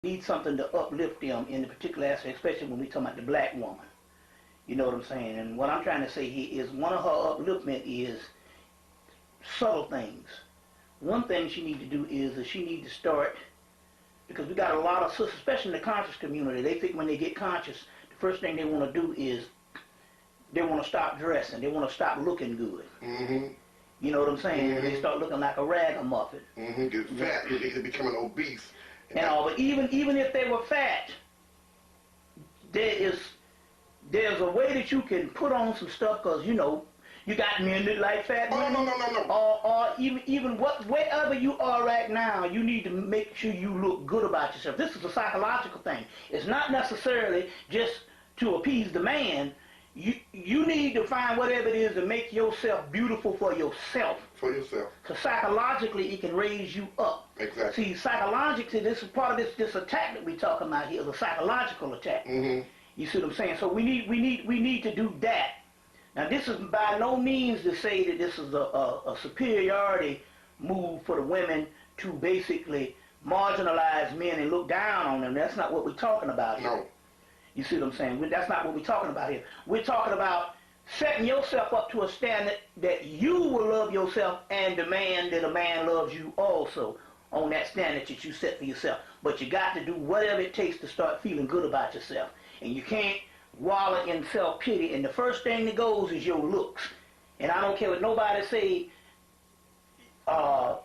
need something to uplift them in the particular aspect, especially when we talk about the black woman. You know what I'm saying? And what I'm trying to say here is one of her upliftment is subtle things. One thing she needs to do is that she needs to start, because we got a lot of sisters, especially in the conscious community, they think when they get conscious, the first thing they want to do is they want to stop dressing. They want to stop looking good. Mm-hmm. You know what I'm saying? Mm-hmm. They start looking like a ragamuffin. Mm-hmm. Get fat. They becoming obese. And all, but even if they were fat, there's a way that you can put on some stuff, because you know you got men that like fat women. No. Or even wherever you are right now, you need to make sure you look good about yourself. This is a psychological thing. It's not necessarily just to appease the man. You need to find whatever it is to make yourself beautiful for yourself. For yourself. Because psychologically, it can raise you up. Exactly. See, psychologically, this is part of this attack that we're talking about here, the psychological attack. Mm-hmm. You see what I'm saying? So we need to do that. Now, this is by no means to say that this is a superiority move for the women to basically marginalize men and look down on them. That's not what we're talking about here. No. You see what I'm saying? That's not what we're talking about here. We're talking about setting yourself up to a standard that you will love yourself and demand that a man loves you also on that standard that you set for yourself. But you got to do whatever it takes to start feeling good about yourself. And you can't wallow in self-pity. And the first thing that goes is your looks. And I don't care what nobody say. For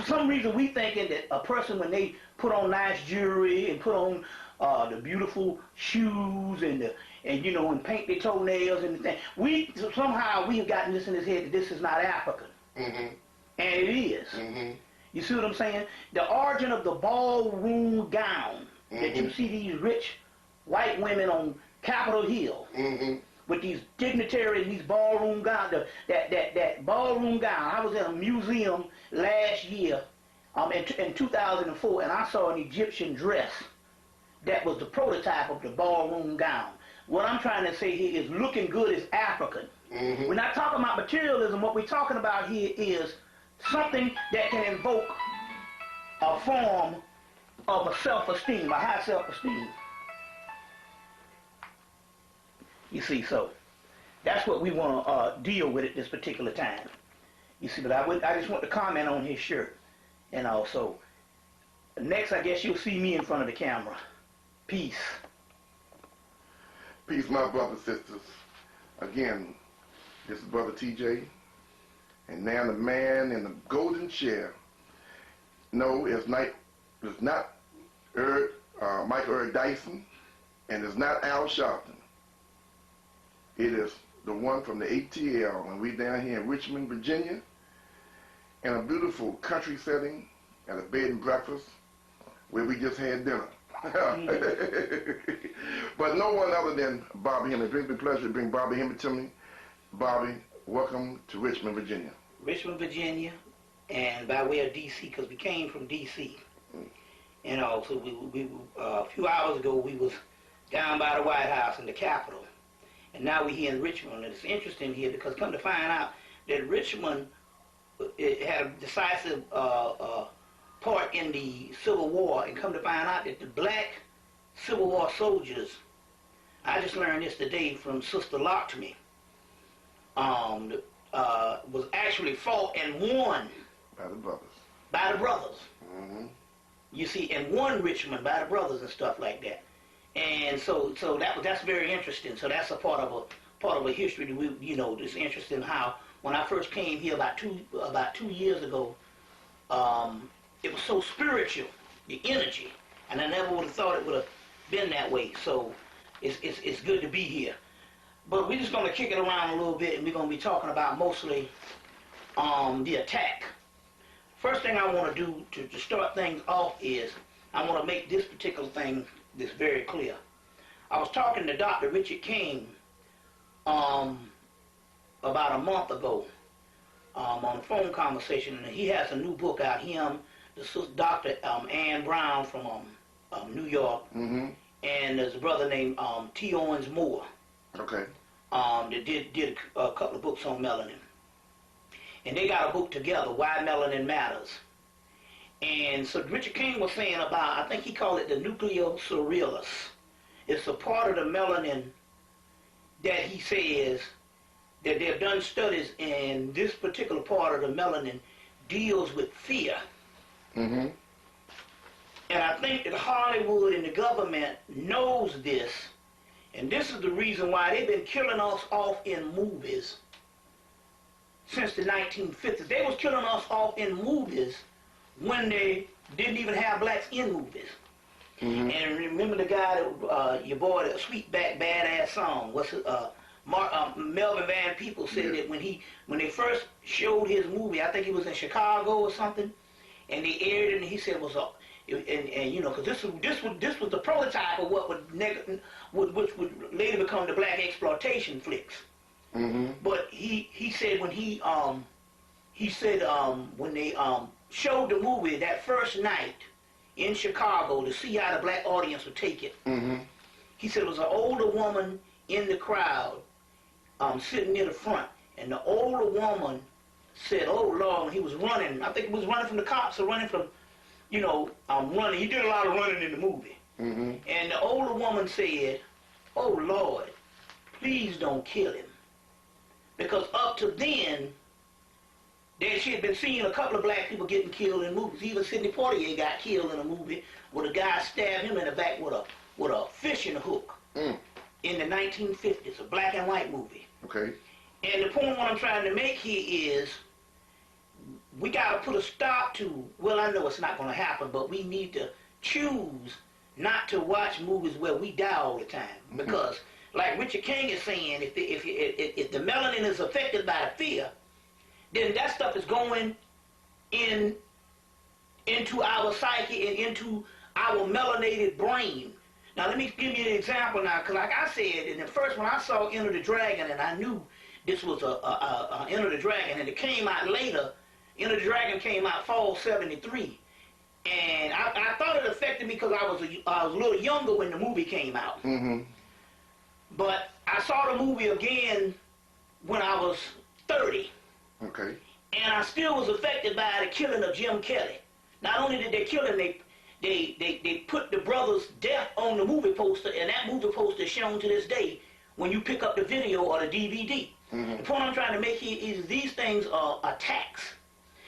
some reason, we thinking that a person, when they put on nice jewelry and put on the beautiful shoes and you know, and paint their toenails and the thing, somehow we have gotten this in his head that this is not African. Mm-hmm. And it is. Mm-hmm. You see what I'm saying? The origin of the ballroom gown that you see these rich white women on Capitol Hill with these dignitaries, these ballroom gowns, that ballroom gown. I was in a museum last year in 2004, and I saw an Egyptian dress that was the prototype of the ballroom gown. What I'm trying to say here is looking good is African. We're not talking about materialism. What we're talking about here is something that can invoke a form of a self-esteem, a high self-esteem. You see, so that's what we want to deal with at this particular time. You see, but I just want to comment on his shirt. And also, next I guess you'll see me in front of the camera. Peace. Peace, my brothers and sisters. Again, this is Brother TJ. And now the man in the golden chair. No, it's not Michael Dyson, and it's not Al Sharpton. It is the one from the ATL, and we down here in Richmond, Virginia, in a beautiful country setting at a bed and breakfast where we just had dinner. But no one other than Bobby Hemmitt. It brings me pleasure to bring Bobby Hemmitt to me. Bobby, welcome to Richmond, Virginia. Richmond, Virginia, and by way of D.C., because we came from D.C. And also, we a few hours ago, we was down by the White House in the Capitol. And now we're here in Richmond. And it's interesting here because come to find out that Richmond had a decisive part in the Civil War, and come to find out that the black Civil War soldiers, I just learned this today from Sister Lockme, was actually fought and won by the brothers. By the brothers. You see, and won Richmond by the brothers and stuff like that. And so that's very interesting. So that's a part of a history that we, you know, it's interesting how when I first came here about two years ago, it was so spiritual, the energy, and I never would have thought it would have been that way. So it's good to be here. But we're just going to kick it around a little bit, and we're going to be talking about mostly the attack. First thing I want to do to start things off is I want to make this particular thing this very clear. I was talking to Dr. Richard King about a month ago on a phone conversation, and he has a new book out. Him, Dr. Ann Brown from New York, and there's a brother named T. Owens Moore. Okay. That did a couple of books on melanin. And they got a book together, Why Melanin Matters. And so Richard King was saying about, I think he called it the nucleosurrealus. It's a part of the melanin that he says that they've done studies, and this particular part of the melanin deals with fear. Mm-hmm. And I think that Hollywood and the government knows this, and this is the reason why they've been killing us off in movies since the 1950s. They was killing us off in movies when they didn't even have blacks in movies. Mm-hmm. And remember the guy that, your boy, the Sweetback Badass song, what's it, Melvin Van Peebles said that when they first showed his movie, I think it was in Chicago or something, and they aired it, and he said it was and you know, because this was the prototype of what which would later become the black exploitation flicks. Mm-hmm. But he said when when they showed the movie that first night in Chicago to see how the black audience would take it, mm-hmm. he said it was an older woman in the crowd sitting near the front, and the older woman said, "Oh Lord," when he was running, I think he was running from the cops or running from, you know, running. He did a lot of running in the movie. Mm-hmm. And the older woman said, "Oh Lord, please don't kill him." Because up to then, she had been seeing a couple of black people getting killed in movies. Even Sidney Poitier got killed in a movie where a guy stabbed him in the back with a fishing hook in the 1950s, a black and white movie. Okay. And the point what I'm trying to make here is we got to put a stop to, well, I know it's not going to happen, but we need to choose not to watch movies where we die all the time. Because, like Richard King is saying, if the melanin is affected by the fear, then that stuff is going into our psyche and into our melanated brain. Now, let me give you an example now, because like I said, in the first when I saw Enter the Dragon, and I knew this was a Enter the Dragon, and it came out later. Enter the Dragon came out fall '73, and I thought it affected me because I was a little younger when the movie came out. Mm-hmm. But I saw the movie again when I was 30. Okay. And I still was affected by the killing of Jim Kelly. Not only did they kill him, they put the brother's death on the movie poster, and that movie poster is shown to this day when you pick up the video or the DVD. Mm-hmm. The point I'm trying to make here is these things are attacks.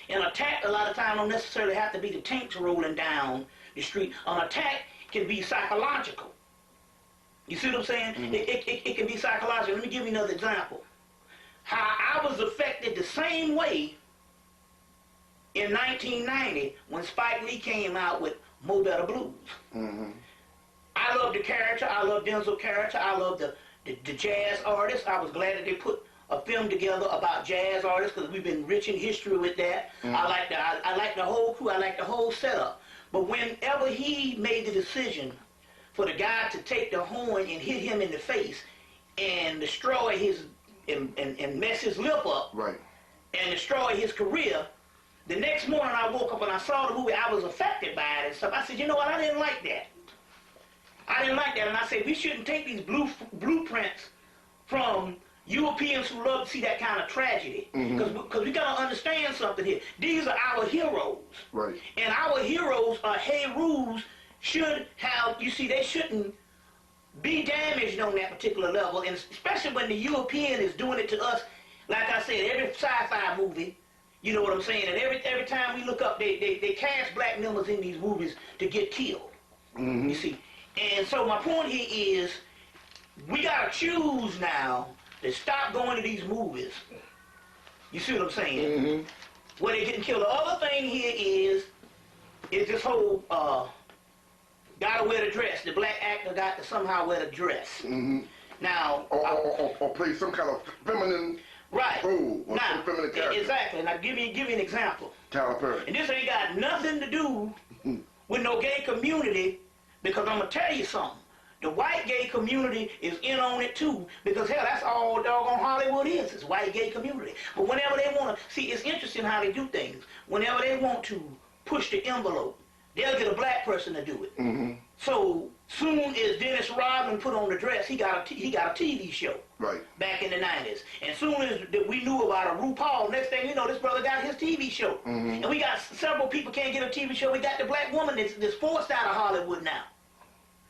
An attack, a lot of times, don't necessarily have to be the tanks rolling down the street. An attack can be psychological. You see what I'm saying? Mm-hmm. It can be psychological. Let me give you another example. How I was affected the same way in 1990 when Spike Lee came out with Mo Better Blues. Mm-hmm. I love the character. I love Denzel's character. I love the jazz artist. I was glad that they put a film together about jazz artists because we've been rich in history with that. Mm-hmm. I like the whole crew. I like the whole setup. But whenever he made the decision for the guy to take the horn and hit him in the face and destroy his and mess his lip up, right, and destroy his career, the next morning I woke up and I saw the movie. I was affected by it and stuff. I said, you know what? I didn't like that. I didn't like that. And I said, we shouldn't take these blueprints from Europeans who love to see that kind of tragedy. Because we got to understand something here. These are our heroes. Right. And our heroes are heroes should have, you see, they shouldn't be damaged on that particular level, and especially when the European is doing it to us. Like I said, every sci-fi movie, you know what I'm saying, and every time we look up, they cast black members in these movies to get killed. Mm-hmm. You see, and so my point here is we gotta choose now to stop going to these movies. You see what I'm saying? Mm-hmm. Where they getting killed. The other thing here is this whole gotta wear the dress. The black actor got to somehow wear the dress. Mm-hmm. Now, or play some kind of feminine role, or now, some feminine character. Exactly. Now, give you an example. Tyler Perry. And this ain't got nothing to do with no gay community, because I'm gonna tell you something. The white gay community is in on it too, because hell, that's all doggone Hollywood is. It's white gay community. But whenever they want to see, it's interesting how they do things. Whenever they want to push the envelope, they'll get a black person to do it. Mm-hmm. So soon as Dennis Rodman put on the dress, he got a TV show. Right. Back in the 90s. And soon as we knew about a RuPaul, next thing you know, this brother got his TV show. And we got several people can't get a TV show. We got the black woman that's forced out of Hollywood now.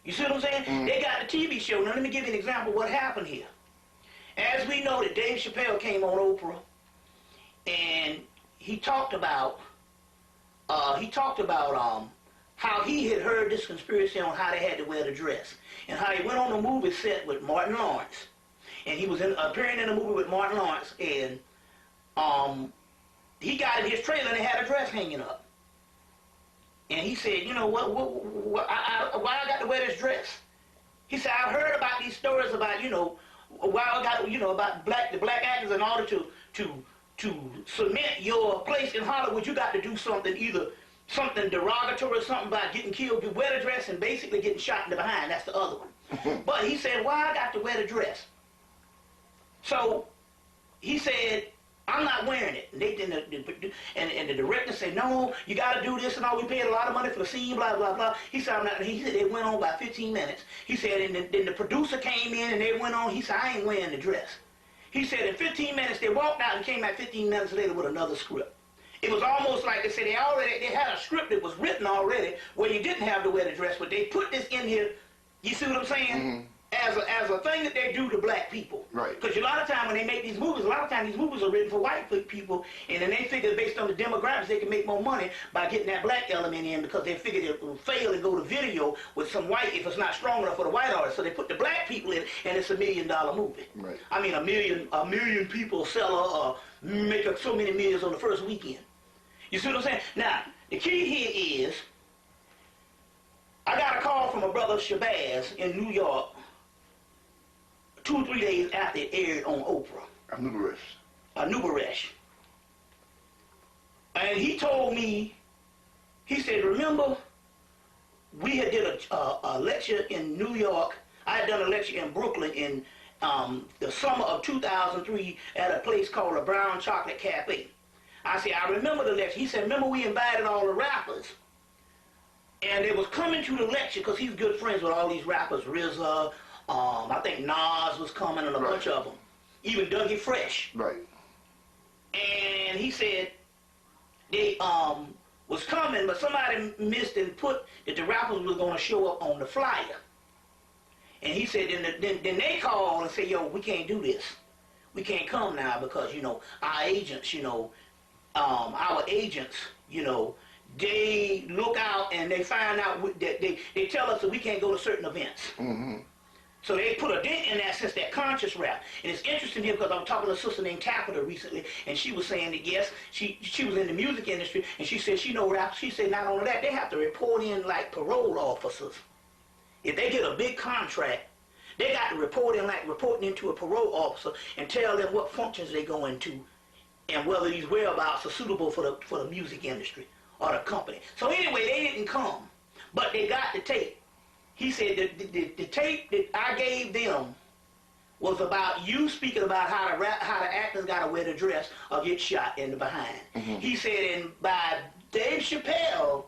You see what I'm saying? They got the TV show. Now let me give you an example of what happened here. As we know that Dave Chappelle came on Oprah, and he talked about how he had heard this conspiracy on how they had to wear the dress, and how he went on a movie set with Martin Lawrence, and he was appearing in a movie with Martin Lawrence, and he got in his trailer and they had a dress hanging up, and he said, you know why I got to wear this dress? He said, I've heard about these stories about why I got about the black actors, in order to cement your place in Hollywood, you got to do something, either something derogatory or something about getting killed. You wear the dress and basically getting shot in the behind. That's the other one. But he said, why I got to wear the dress? So he said, I'm not wearing it. And the director said, no, you got to do this and all. We paid a lot of money for the scene, blah, blah, blah. He said, I'm not. He said, it went on about 15 minutes. He said, and then the producer came in and they went on. He said, I ain't wearing the dress. He said, in 15 minutes, they walked out and came back 15 minutes later with another script. It was almost like they said they had a script that was written already where you didn't have to wear the dress, but they put this in here, you see what I'm saying? As a thing that they do to black people. Right. Because a lot of time when they make these movies, a lot of times these movies are written for white people, and then they figure based on the demographics they can make more money by getting that black element in, because they figure it will fail and go to video with some white if it's not strong enough for the white artist. So they put the black people in, and it's $1 million movie. Right. I mean, a million people sell make up so many millions on the first weekend. You see what I'm saying? Now, the key here is, I got a call from a brother Shabazz in New York 2 or 3 days after it aired on Oprah. Anubaresh. And he told me, he said, remember, we had did a lecture in New York. I had done a lecture in Brooklyn in the summer of 2003 at a place called the Brown Chocolate Cafe. I said, I remember the lecture. He said, remember we invited all the rappers, and they was coming to the lecture because he's good friends with all these rappers. RZA, I think Nas was coming, and a bunch of them. Even Dougie Fresh. Right. And he said they was coming, but somebody missed and put that the rappers was going to show up on the flyer. And he said, then they called and said, yo, we can't do this. We can't come now because, our agents, they look out and they find out that they tell us that we can't go to certain events. So they put a dent in that since that conscious rap. And it's interesting here because I was talking to a sister named Taffeta recently, and she was saying that, yes, she was in the music industry, and she said she know rap. She said not only that, they have to report in like parole officers. If they get a big contract, they got to report in like reporting into a parole officer and tell them what functions they go into and whether these whereabouts are suitable for the music industry or the company. So anyway, they didn't come, but they got the tape. He said that the tape that I gave them was about you speaking about how the actors got to wear the dress or get shot in the behind. He said, and by Dave Chappelle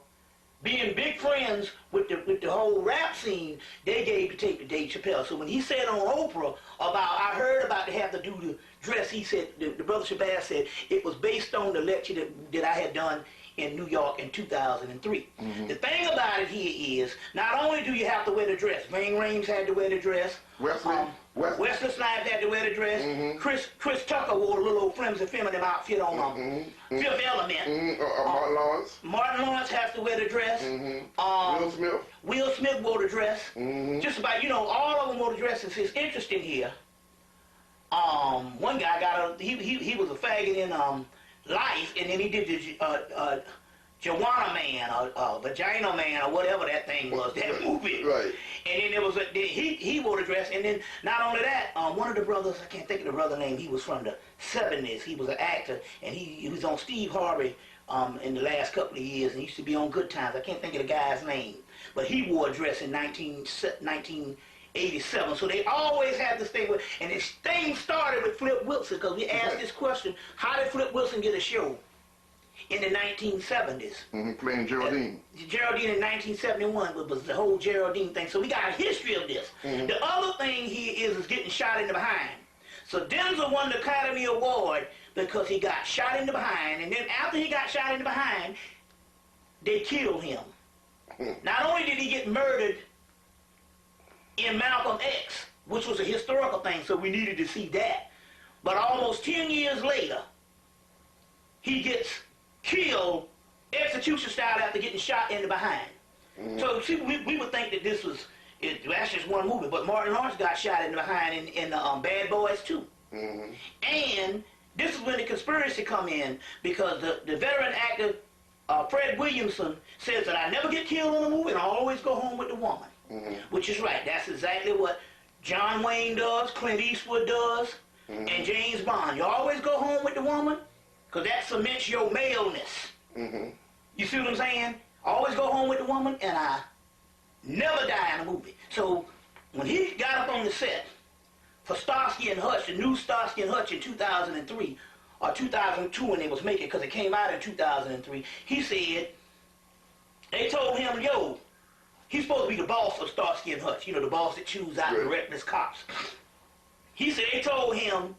being big friends with the whole rap scene, they gave the tape to Dave Chappelle. So when he said on Oprah about, I heard about they have to do the dress, he said, the brother Shabazz said, it was based on the lecture that I had done in New York in 2003. The thing about it here is, not only do you have to wear the dress, Ving Rhames had to wear the dress, Wesley Snipes had to wear the dress, Chris Tucker wore a little old flimsy feminine outfit on Fifth Element. Martin Lawrence has to wear the dress. Will Smith wore the dress. Just about, all of them wore the dresses. It's interesting here. One guy he was a faggot in Life, and then he did the Joanna Man or Vagina Man or whatever that thing was, that movie. Right. And then there was he wore the dress, and then not only that, one of the brothers, I can't think of the brother name, he was from the 70s. He was an actor, and he was on Steve Harvey in the last couple of years, and he used to be on Good Times. I can't think of the guy's name, but he wore a dress in 1987. So they always have this thing and this thing started with Flip Wilson, because we asked this question, how did Flip Wilson get a show? in the 1970s. Playing Geraldine. Geraldine in 1971 was the whole Geraldine thing. So we got a history of this. The other thing he is getting shot in the behind. So Denzel won the Academy Award because he got shot in the behind, and then after he got shot in the behind, they killed him. Not only did he get murdered in Malcolm X, which was a historical thing, so we needed to see that, but almost 10 years later, he gets killed execution style after getting shot in the behind. So see, we would think that this was, that's just one movie, but Martin Lawrence got shot in the behind in Bad Boys too. And this is when the conspiracy come in, because the veteran actor Fred Williamson says that I never get killed in a movie and I always go home with the woman. Which is right. That's exactly what John Wayne does, Clint Eastwood does, and James Bond. You always go home with the woman because that cements your maleness. You see what I'm saying? Always go home with the woman, and I never die in a movie. So when he got up on the set for Starsky and Hutch, the new Starsky and Hutch in 2003, or 2002 when they was making it, because it came out in 2003, he said, they told him, yo, he's supposed to be the boss of Starsky and Hutch, you know, the boss that chews out the reckless cops. He said, they told him,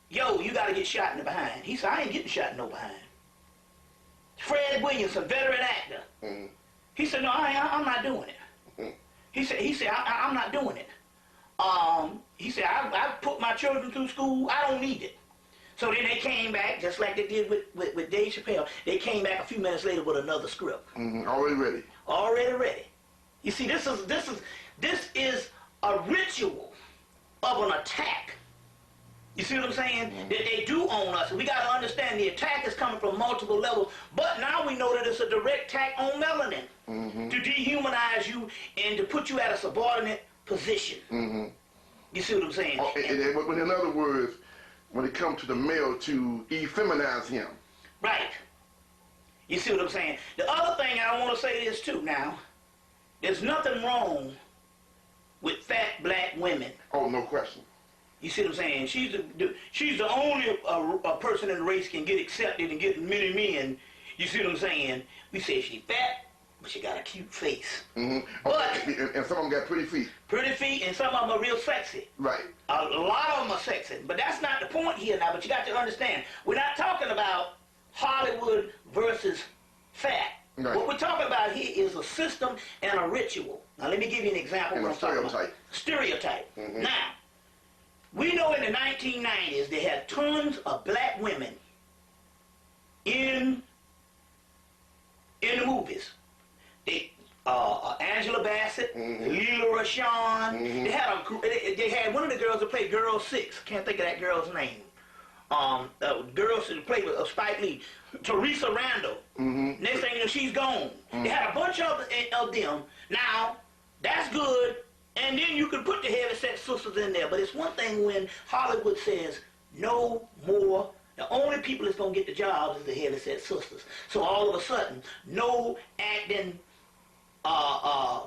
yo, you got to get shot in the behind. He said, I ain't getting shot in no behind. Fred Williamson, veteran actor. He said, no, I'm not doing it. He said, I'm not doing it. He said, I put my children through school. I don't need it. So then they came back, just like they did with Dave Chappelle. They came back a few minutes later with another script. Already ready. Already ready. You see, this is a ritual of an attack. You see what I'm saying? That they do on us. And we got to understand the attack is coming from multiple levels. But now we know that it's a direct attack on melanin to dehumanize you and to put you at a subordinate position. You see what I'm saying? But in other words, when it comes to the male, to effeminize him. Right. You see what I'm saying? The other thing, I want to say this too now, there's nothing wrong with fat black women. Oh, no question. You see what I'm saying? She's the only a person in the race can get accepted and get many men. You see what I'm saying? We say she's fat, but she got a cute face. But and some of them got pretty feet. Pretty feet, and some of them are real sexy. Right. A lot of them are sexy, but that's not the point here now. But you got to understand, we're not talking about Hollywood versus fat. Right. What we're talking about here is a system and a ritual. Now let me give you an example. And a stereotype. Stereotype. Now, we know in the 1990s they had tons of black women in the movies. They Angela Bassett, Leela Rashawn. They had one of the girls that played Girl 6. Can't think of that girl's name. Girls that played with Spike Lee. Teresa Randall. Next thing you know, she's gone. They had a bunch of them. Now, that's good. And then you can put the heavy-set sisters in there. But it's one thing when Hollywood says, no more. The only people that's going to get the jobs is the heavy-set sisters. So all of a sudden, no acting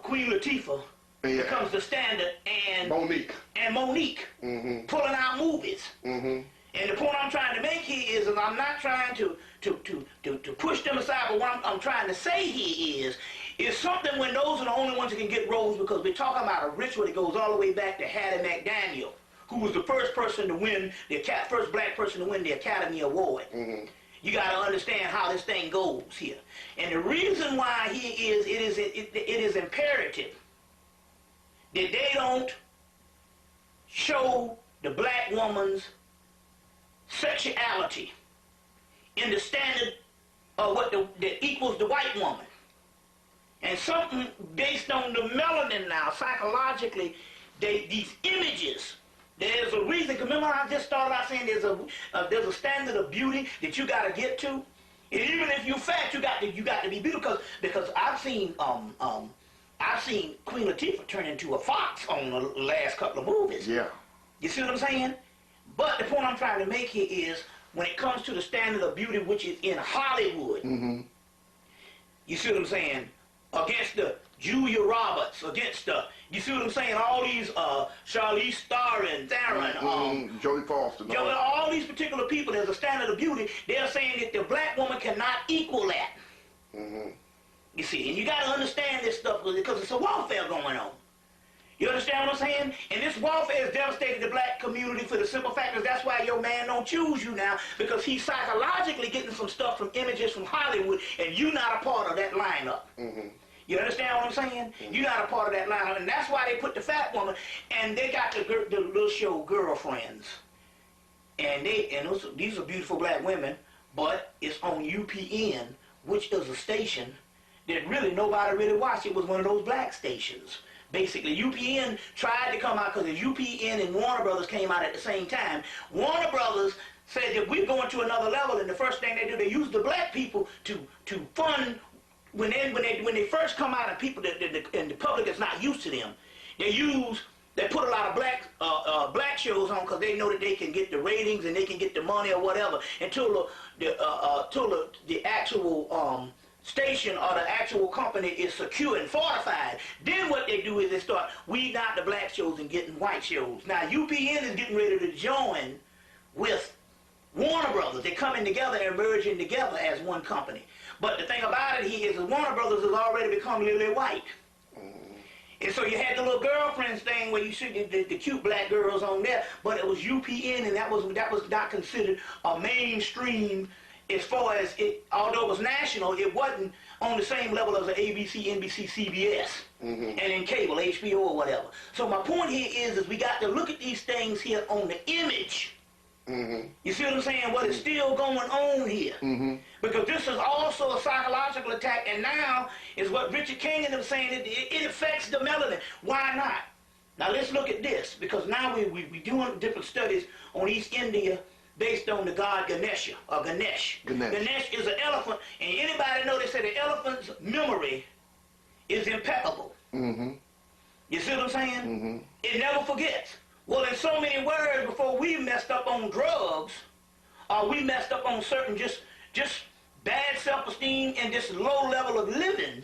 Queen Latifah becomes the standard, and Monique pulling out movies. And the point I'm trying to make here is that I'm not trying to push them aside, but what I'm trying to say here is something when those are the only ones that can get roles, because we're talking about a ritual that goes all the way back to Hattie McDaniel, who was the first person to win, first black person to win the Academy Award. You got to understand how this thing goes here. And the reason why here is it is imperative that they don't show the black woman's sexuality in the standard of what that equals the white woman. And something based on the melanin now, psychologically, these images, there's a reason. Because remember I just started out saying there's a standard of beauty that you got to get to. And even if you're fat, you got to be beautiful. Because I've seen Queen Latifah turn into a fox on the last couple of movies. Yeah. You see what I'm saying? But the point I'm trying to make here is when it comes to the standard of beauty, which is in Hollywood, you see what I'm saying? Against the Julia Roberts, against the You see what I'm saying? All these Charlize Theron, Jodie Foster, all these particular people, there's a standard of beauty. They're saying that the black woman cannot equal that. You see, and you got to understand this stuff because it's a warfare going on. You understand what I'm saying? And this warfare has devastated the black community for the simple fact that that's why your man don't choose you now, because he's psychologically getting some stuff from images from Hollywood, and you're not a part of that lineup. You understand what I'm saying? You're not a part of that lineup, and that's why they put the fat woman, and they got the little show Girlfriends. And these are beautiful black women, but it's on UPN, which is a station that really nobody really watched. It was one of those black stations. Basically, UPN tried to come out because UPN and Warner Brothers came out at the same time. Warner Brothers said that we're going to another level, and the first thing they do, they use the black people to fund when they first come out, and people and the public is not used to them. They put a lot of black shows on because they know that they can get the ratings and they can get the money or whatever until the actual station or the actual company is secure and fortified. Then what they do is they start weeding out the black shows and getting white shows. Now UPN is getting ready to join with Warner Brothers. They're coming together and merging together as one company. But the thing about it here is that Warner Brothers has already become lily white. And so you had the little Girlfriends thing where you see the cute black girls on there, but it was UPN, and that was not considered a mainstream. As far as it, although it was national, it wasn't on the same level as the ABC, NBC, CBS, and in cable, HBO or whatever. So my point here is we got to look at these things here on the image. You see what I'm saying? What is still going on here? Because this is also a psychological attack, and now is what Richard King and them saying, it affects the melanin. Why not? Now let's look at this, because now we doing different studies on East India based on the god Ganesha, or Ganesh. Ganesh is an elephant, and anybody know they say the elephant's memory is impeccable. You see what I'm saying? It never forgets. Well, in so many words, before we messed up on drugs, or we messed up on certain just bad self-esteem and this low level of living,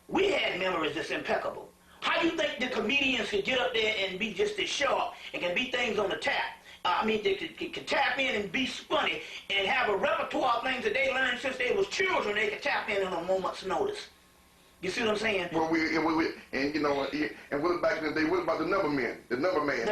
we had memories that's impeccable. How do you think the comedians could get up there and be just as sharp and can be things on the tap? They could tap in and be funny and have a repertoire of things that they learned since they was children. They could tap in a moment's notice. You see what I'm saying? Well, and what back in the day? What about the number man? The number man.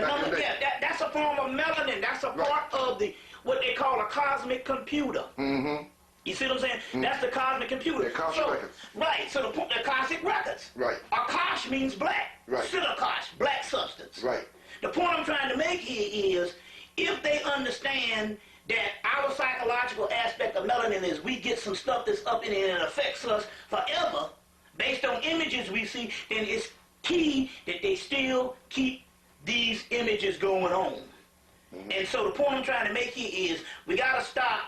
That's a form of melanin. That's a part of what they call a cosmic computer. You see what I'm saying? That's the cosmic computer. The Akashic records. Right. So the Akashic records. Right. Akash means black. Right. Silakash, black substance. Right. The point I'm trying to make here is, if they understand that our psychological aspect of melanin is we get some stuff that's up in it and it affects us forever, based on images we see, then it's key that they still keep these images going on. And so the point I'm trying to make here is we got to stop.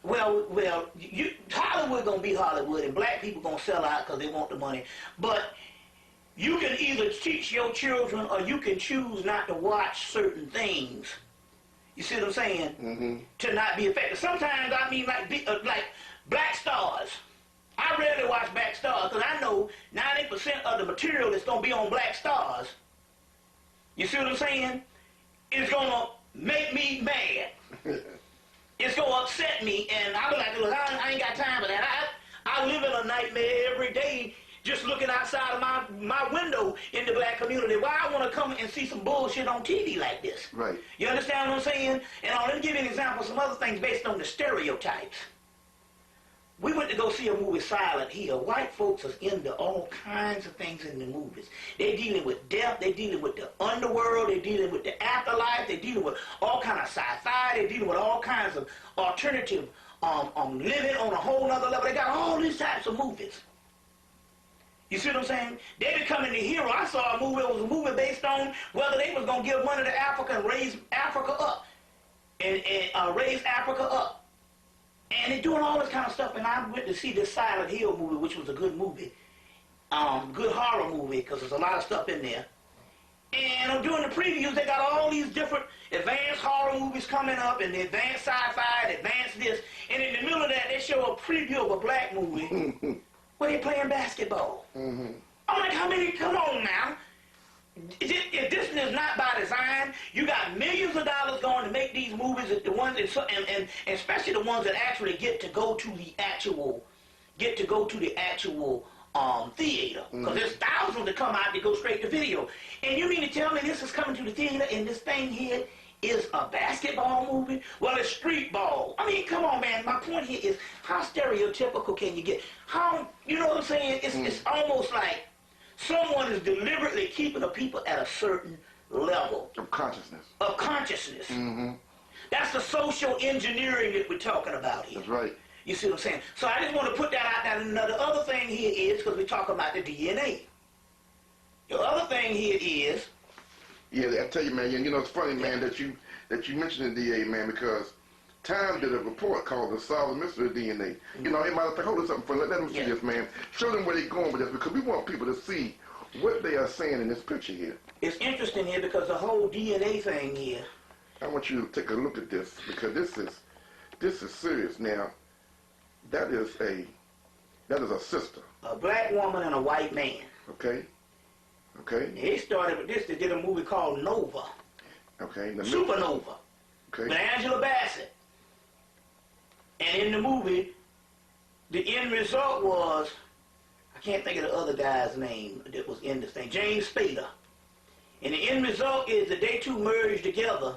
Hollywood going to be Hollywood, and black people going to sell out because they want the money. But you can either teach your children or you can choose not to watch certain things. You see what I'm saying? To not be affected. Sometimes I mean like black stars. I rarely watch black stars because I know 90% of the material that's going to be on black stars, you see what I'm saying, is going to make me mad. It's going to upset me, and I'll be like, look, I ain't got time for that. I live in a nightmare every day just looking outside of my window in the black community. Why I want to come and see some bullshit on TV like this? Right. You understand what I'm saying? And let me give you an example of some other things based on the stereotypes. We went to go see a movie, Silent Hill. White folks are into all kinds of things in the movies. They're dealing with death. They're dealing with the underworld. They're dealing with the afterlife. They're dealing with all kinds of sci-fi. They're dealing with all kinds of alternative living on a whole nother level. They got all these types of movies. You see what I'm saying? They becoming the hero. I saw a movie. It was a movie based on whether they was going to give money to Africa and raise Africa up. And raise Africa up. And they're doing all this kind of stuff, and I went to see this Silent Hill movie, which was a good movie. Good horror movie, because there's a lot of stuff in there. And during the previews, they got all these different advanced horror movies coming up, and the advanced sci-fi, and advanced this. And in the middle of that, they show a preview of a black movie where they playing basketball. Mm-hmm. I'm like, how many? Come on now. If this is not by design, you got millions of dollars going to make these movies. The ones that, and especially the ones that actually get to go to the actual theater, because there's thousands that come out that go straight to video. And you mean to tell me this is coming to the theater and this thing here is a basketball movie? Well, it's street ball. I mean, come on, man. My point here is, how stereotypical can you get? How, you know what I'm saying? It's almost like someone is deliberately keeping the people at a certain level of consciousness. Mm-hmm. That's the social engineering that we're talking about here. That's right. You see what I'm saying? So I just want to put that out there. And the other thing here is, because we're talking about the DNA. The other thing here is... Yeah, I tell you, man, you know, it's funny, man, that you mentioned the DNA, man, because Time did a report called The Solved Mystery of DNA. You know, it might have hold us something for let them see this, man. Show them where they're going with this, because we want people to see what they are saying in this picture here. It's interesting here because the whole DNA thing here. I want you to take a look at this, because this is serious. Now, that is a sister. A black woman and a white man. Okay. Okay. They started with this. They did a movie called Nova. Okay. Supernova. Okay. With Angela Bassett. And in the movie, the end result was, I can't think of the other guy's name that was in this thing, James Spader. And the end result is that they two merged together,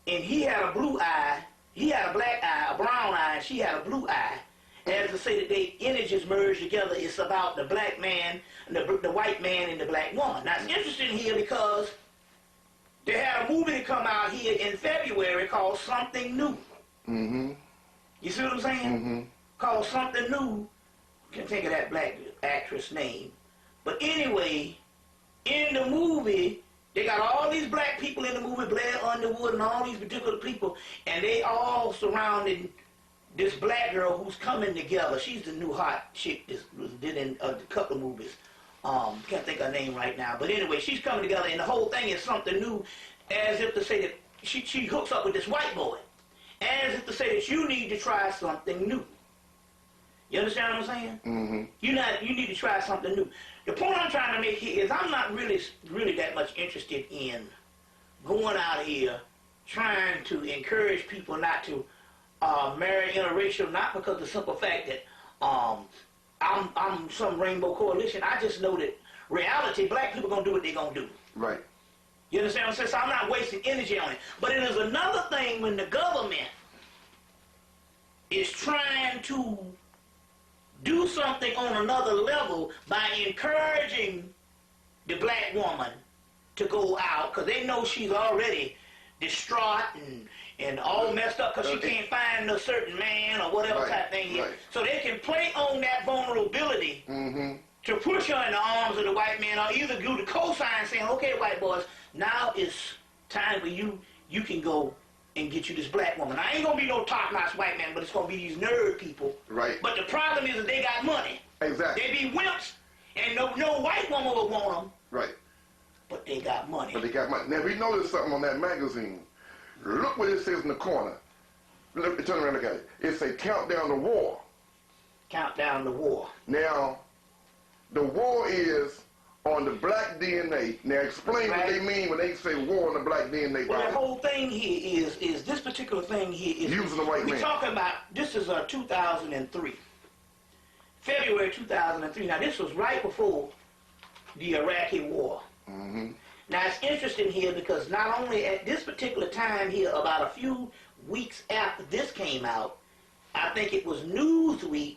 and he had a blue eye, he had a black eye, a brown eye, and she had a blue eye. As to say that they energies merged together, it's about the black man, the white man, and the black woman. Now it's interesting here because they had a movie that come out here in February called Something New. Mm-hmm. You see what I'm saying? Mm-hmm. Called Something New. Can't think of that black actress name. But anyway, in the movie, they got all these black people in the movie, Blair Underwood and all these particular people, and they all surrounding this black girl who's coming together. She's the new hot chick that did in a couple of movies. Can't think of her name right now. But anyway, she's coming together, and the whole thing is something new, as if to say that she hooks up with this white boy. As if to say that you need to try something new. You understand what I'm saying? Mm-hmm. You need to try something new. The point I'm trying to make here is I'm not really that much interested in going out here trying to encourage people not to marry interracial, not because of the simple fact that I'm some rainbow coalition. I just know that reality, black people gonna do what they gonna do. Right. You understand what I'm saying? So I'm not wasting energy on it. But it is another thing when the government is trying to do something on another level by encouraging the black woman to go out because they know she's already distraught and all messed up because she can't find a certain man or whatever type thing here. Right. So they can play on that vulnerability to push her in the arms of the white man, or either do the cosign saying, okay, white boys, now it's time for you can go and get you this black woman. I ain't gonna be no top-notch white man, but it's gonna be these nerd people. Right. But the problem is that they got money. Exactly. They be wimps, and no white woman would want them. Right. But they got money. But they got money. Now, we noticed something on that magazine. Look what it says in the corner. Let me turn around and look at it. It says Countdown to War. Countdown to War. Now, the war is on the black DNA. Now, explain what they mean when they say war on the black DNA. Well, the whole thing here is this particular thing here is... Using the white man. We're talking about, this is 2003. February 2003. Now, this was right before the Iraqi war. Mm-hmm. Now, it's interesting here because not only at this particular time here, about a few weeks after this came out, I think it was Newsweek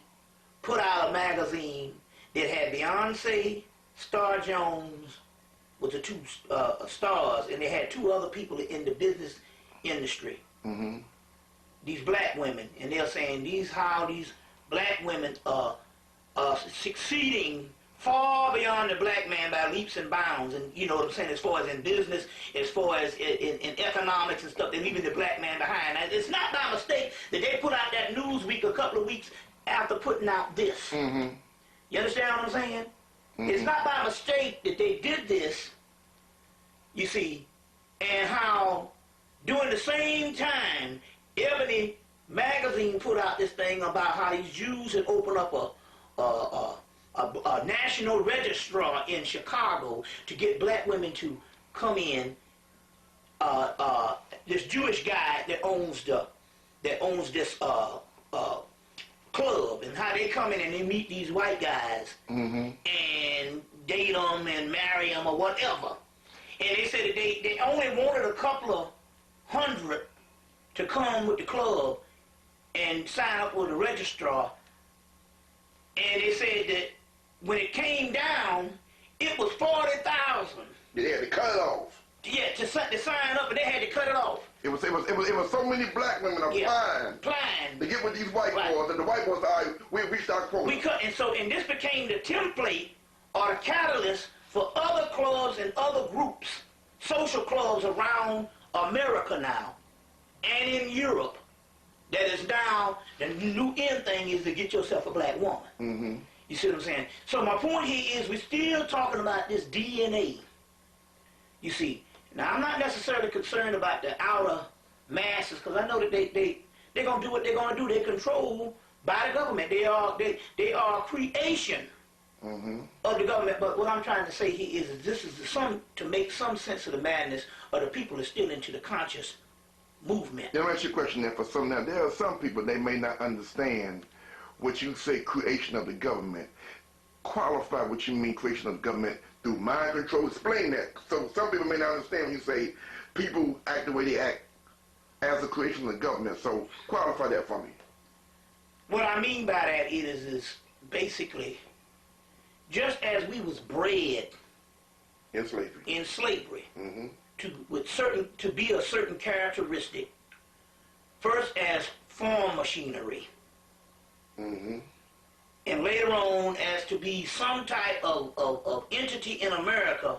put out a magazine that had Beyonce, Star Jones, with the two stars, and they had two other people in the business industry. Mm-hmm. These black women, and they're saying how these black women are succeeding far beyond the black man by leaps and bounds, and you know what I'm saying, as far as in business, as far as in economics and stuff, they're leaving the black man behind. Now, it's not by mistake that they put out that Newsweek a couple of weeks after putting out this. Mm-hmm. You understand what I'm saying? Mm-hmm. It's not by mistake that they did this, you see, and how during the same time, Ebony magazine put out this thing about how these Jews had opened up a national registrar in Chicago to get black women to come in. This Jewish guy that owns this club, and how they come in and they meet these white guys and date them and marry them or whatever. And they said that they only wanted a couple of hundred to come with the club and sign up with the registrar. And they said that when it came down, it was 40,000. They had to cut it off. Yeah, to sign up, and they had to cut it off. It was so many black women applying to get with these white boys, and the white boys said, we reached our quota. And this became the template or the catalyst for other clubs and other groups, social clubs around America now, and in Europe, that is now, the new end thing is to get yourself a black woman. You see what I'm saying? So my point here is we're still talking about this DNA. You see, now I'm not necessarily concerned about the outer masses, because I know that they're going to do what they're going to do. They're controlled by the government. They are a creation of the government. But what I'm trying to say here is this is to make some sense of the madness of the people that's still into the conscious movement. Let me ask you a question then. For some, now there are some people, they may not understand what you say creation of the government. Qualify what you mean creation of the government through mind control. Explain that. So some people may not understand when you say people act the way they act as a creation of the government. So qualify that for me. What I mean by that is basically just as we was bred in slavery, to be a certain characteristic, first as farm machinery, and later on as to be some type of entity in America,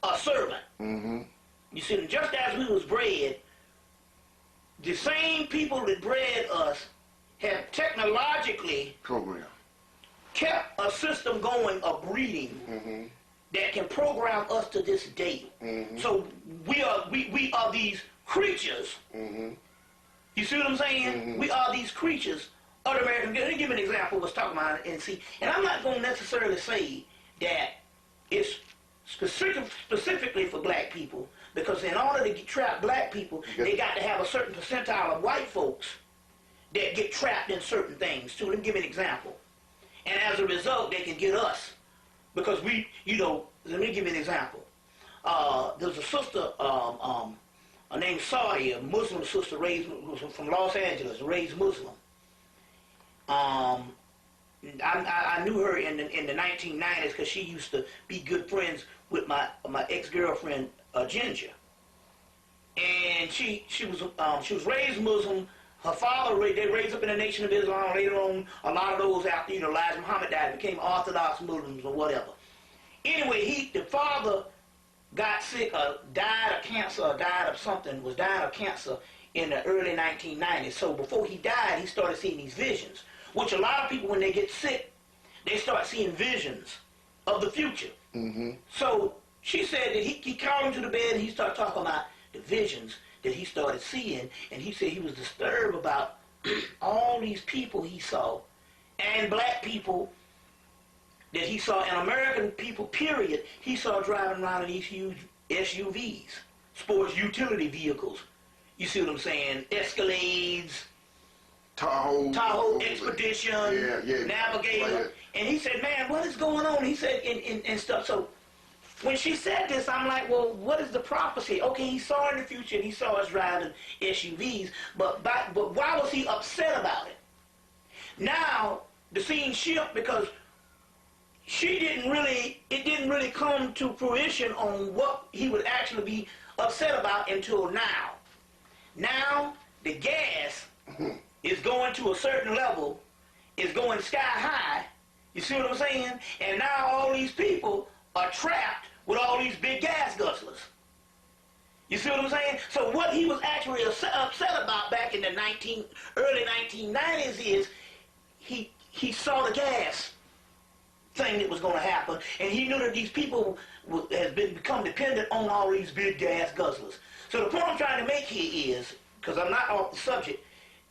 a servant. You see, just as we was bred, the same people that bred us have technologically kept a system going of breeding that can program us to this day. So we are these creatures. You see what I'm saying? We are these creatures of the American. Let me give an example. Let's talk about it and see. And I'm not going to necessarily say that it's specifically for black people, because in order to trap black people, they got to have a certain percentile of white folks that get trapped in certain things too. Let me give an example. And as a result, they can get us. Because let me give you an example. There's a sister named Saudi, a Muslim sister raised from Los Angeles, raised Muslim. I knew her in the 1990s because she used to be good friends with my ex-girlfriend Ginger. And she was raised Muslim. Her father, they raised up in the Nation of Islam. Later on, a lot of those after Elijah Muhammad died became Orthodox Muslims or whatever. Anyway, the father got sick or died of cancer or died of something, was dying of cancer in the early 1990s. So before he died, he started seeing these visions, which a lot of people, when they get sick, they start seeing visions of the future. So she said that he called him to the bed and he started talking about the visions that he started seeing, and he said he was disturbed about all these people he saw, and black people that he saw, and American people, period, he saw driving around in these huge SUVs, sports utility vehicles. You see what I'm saying? Escalades, Tahoe Expedition, Navigator. And he said, man, what is going on? He said, and stuff. So when she said this, I'm like, well, what is the prophecy? Okay, he saw in the future and he saw us driving SUVs, but why was he upset about it? Now, the scene shifted because it didn't really come to fruition on what he would actually be upset about until now. Now, the gas is going to a certain level, is going sky high, you see what I'm saying? And now all these people are trapped with all these big gas guzzlers. You see what I'm saying? So what he was actually upset about back in the early 1990s is he saw the gas thing that was going to happen, and he knew that these people has become dependent on all these big gas guzzlers. So the point I'm trying to make here is, because I'm not off the subject,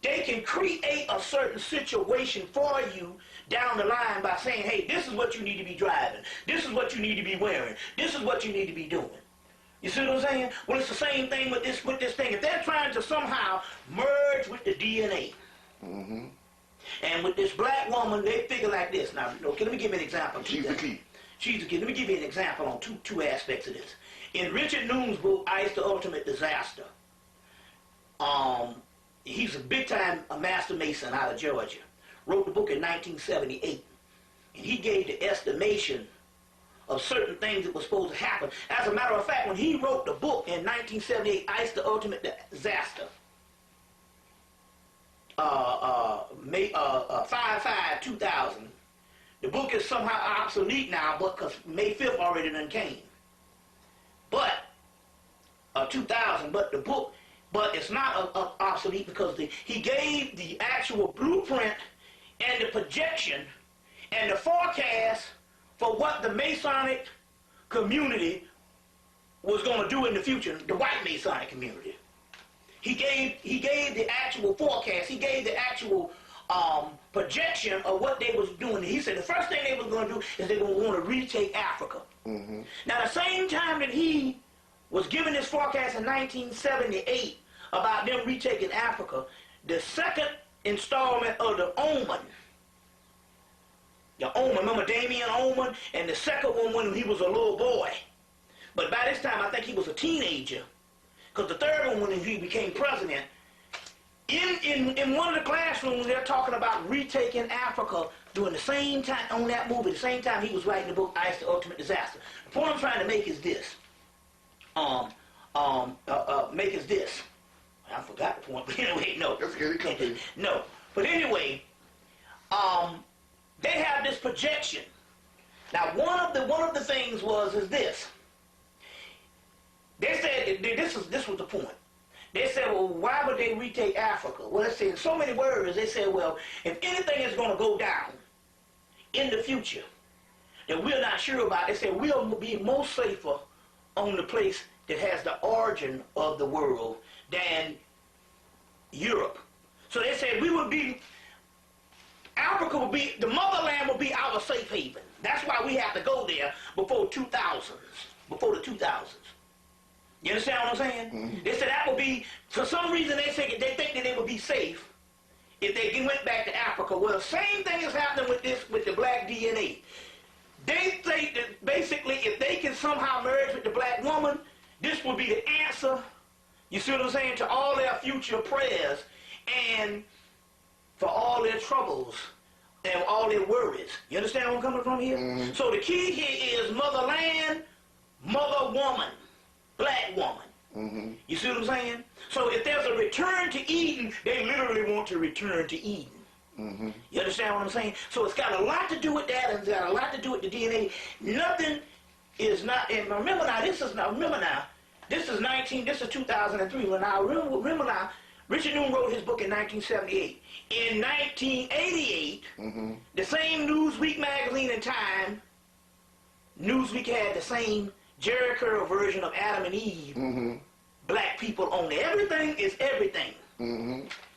they can create a certain situation for you down the line by saying, hey, this is what you need to be driving. This is what you need to be wearing. This is what you need to be doing. You see what I'm saying? Well, it's the same thing with this thing. If they're trying to somehow merge with the DNA, and with this black woman, they figure like this. Now, okay, let me give you an example. She's the key. She's the key. Let me give you an example on two aspects of this. In Richard Noon's book, Ice the Ultimate Disaster, he's a big-time master mason out of Georgia. Wrote the book in 1978. And he gave the estimation of certain things that were supposed to happen. As a matter of fact, when he wrote the book in 1978, Ice the Ultimate Disaster, 5/5/2000, the book is somehow obsolete now, but because May 5th already done came. But 2000, but the book, but it's not obsolete because he gave the actual blueprint and the projection and the forecast for what the Masonic community was going to do in the future, the white Masonic community. He gave the actual forecast. He gave the actual projection of what they was doing. He said the first thing they was going to do is they were going to want to retake Africa. Now, the same time that he was giving this forecast in 1978 about them retaking Africa, the second installment of the Omen, remember Damien Omen, and the second one when he was a little boy. But by this time, I think he was a teenager, because the third one when he became president, in one of the classrooms, they're talking about retaking Africa during the same time, on that movie, the same time he was writing the book, Ice the Ultimate Disaster. The point I'm trying to make is this. I forgot the point, but anyway, no. That's good, it comes to you. No. But anyway, they have this projection. Now, one of the things is this. They said, this was the point. They said, well, why would they retake Africa? Well, they said, in so many words, they said, well, if anything is going to go down in the future that we're not sure about, they said, we'll be most safer on the place that has the origin of the world than Europe. So they said Africa would be, the motherland would be our safe haven. That's why we have to go there before the 2000s. You understand what I'm saying? They said that would be, for some reason they think that they would be safe if they went back to Africa. Well, the same thing is happening with the black DNA. They think that basically if they can somehow merge with the black woman, this will be the answer, you see what I'm saying, to all their future prayers and for all their troubles and all their worries. You understand where I'm coming from here? So the key here is motherland, mother woman, black woman. You see what I'm saying? So if there's a return to Eden, they literally want to return to Eden. You understand what I'm saying? So it's got a lot to do with that, and it's got a lot to do with the DNA. Nothing is not, and remember now, this is 2003. When I remember now, Richard Noon wrote his book in 1978. In 1988, the same Newsweek magazine and Time, Newsweek had the same Jerry Curl version of Adam and Eve, black people on it. Everything is everything.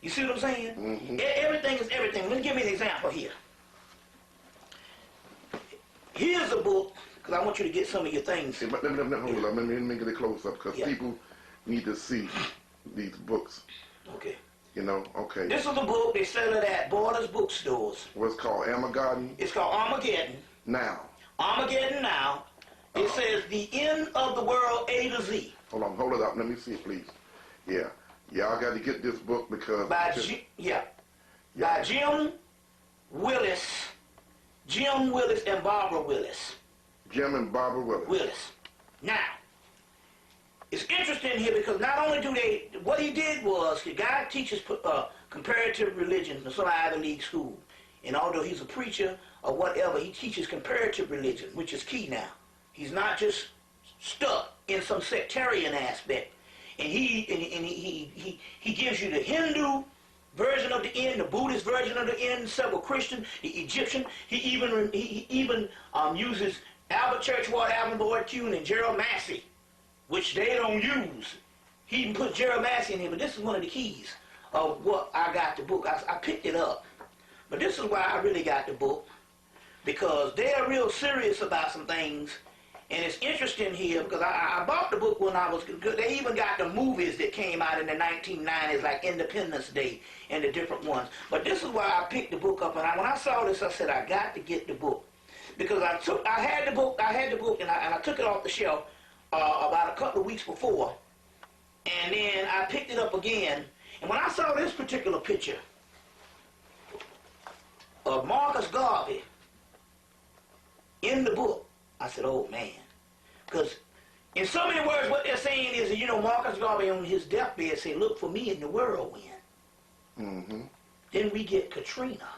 You see what I'm saying? Everything is everything. Let me give you an example here. Here's a book, because I want you to get some of your things. Hey, but hold on. Let me get it close up, because people need to see these books. Okay. You know, okay. This is a book, they sell it at Borders bookstores. What's called Armageddon? It's called Armageddon. Now. Armageddon Now. It says the end of the world, A to Z. Hold it up. Let me see it, please. Yeah. Y'all got to get this book because... By Jim Willis. Jim Willis and Barbara Willis. Jim and Barbara Willis. Now, it's interesting here because not only do they... What he did was, the guy teaches comparative religion in some Ivy League school. And although he's a preacher or whatever, he teaches comparative religion, which is key now. He's not just stuck in some sectarian aspect. And he gives you the Hindu version of the end, the Buddhist version of the end, several Christian, the Egyptian. He even uses Albert Churchward, Alvin Boyd Kuhn, and Gerald Massey, which they don't use. He even put Gerald Massey in here, but this is one of the keys of what I got the book. I picked it up. But this is why I really got the book, because they are real serious about some things. And it's interesting here because I bought the book when I was good. They even got the movies that came out in the 1990s, like Independence Day and the different ones. But this is why I picked the book up. And when I saw this, I said, I got to get the book. Because I had the book, and I took it off the shelf about a couple of weeks before. And then I picked it up again. And when I saw this particular picture of Marcus Garvey in the book, I said, oh man. Because in so many words, what they're saying is, you know, Marcus Garvey on his deathbed said, look for me in the whirlwind. Mm-hmm. Then we get Katrina.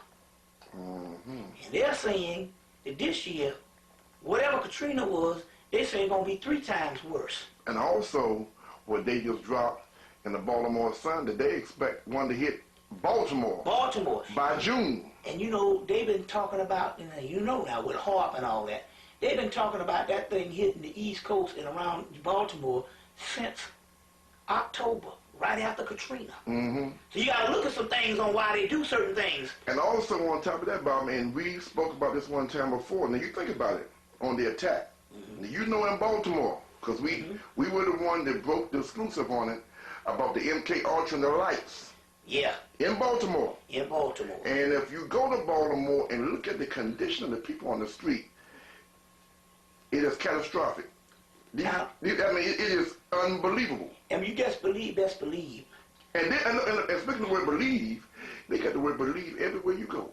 Mm-hmm. And they're saying that this year, whatever Katrina was, they're saying going to be 3 times worse. And also, what they just dropped in the Baltimore Sun, that they expect one to hit Baltimore. Baltimore. By June. And you know, they've been talking about, you know now, with HAARP and all that, they've been talking about that thing hitting the East Coast and around Baltimore since October, right after Katrina. Mm-hmm. So you got to look at some things on why they do certain things. And also on top of that, Bob, and we spoke about this one time before. Now you think about it, on the attack. Mm-hmm. Now, you know in Baltimore, because we were the one that broke the exclusive on it about the MK Ultra and the lights. Yeah. In Baltimore. In Baltimore. And if you go to Baltimore and look at the condition of the people on the street, it is catastrophic. Now, I mean, it is unbelievable. And you just believe, best believe. And speaking of the word believe, they got the word believe everywhere you go.